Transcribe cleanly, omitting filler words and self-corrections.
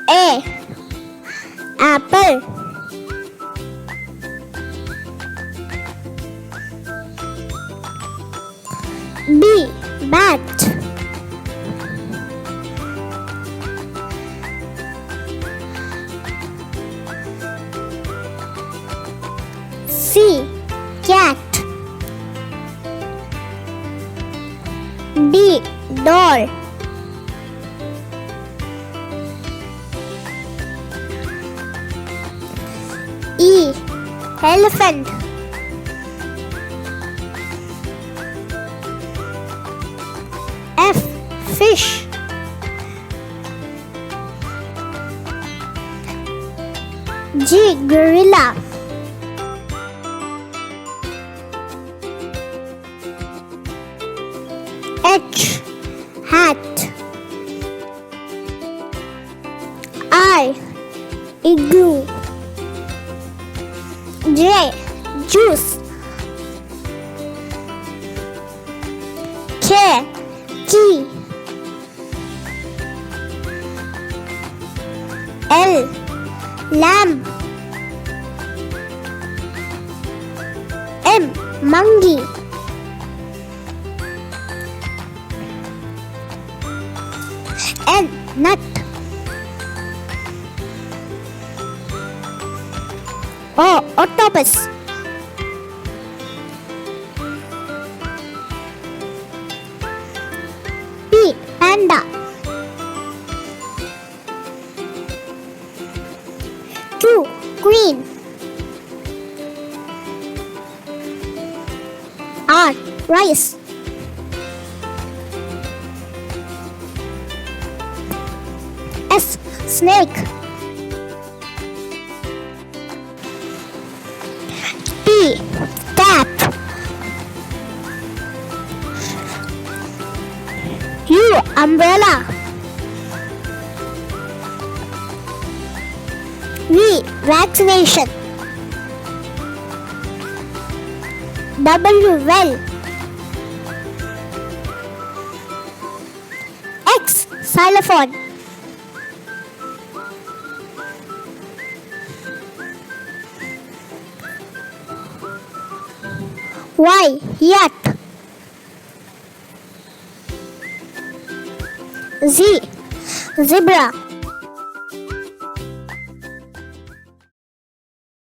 A. Apple. B. Bat. C. Cat. D. Doll. E. Elephant. F. Fish. G. Gorilla. H. Hat. I. Igloo. J. Juice. K. Key. L. Lamb. M. Monkey. N. Nut. O. Octopus. P. Panda. Q. Queen. R. Rice. S. Snake. T. Tap. U. Umbrella. V. Vaccination. W. Well. X. Xylophone. Y. Yacht. Z. Zebra.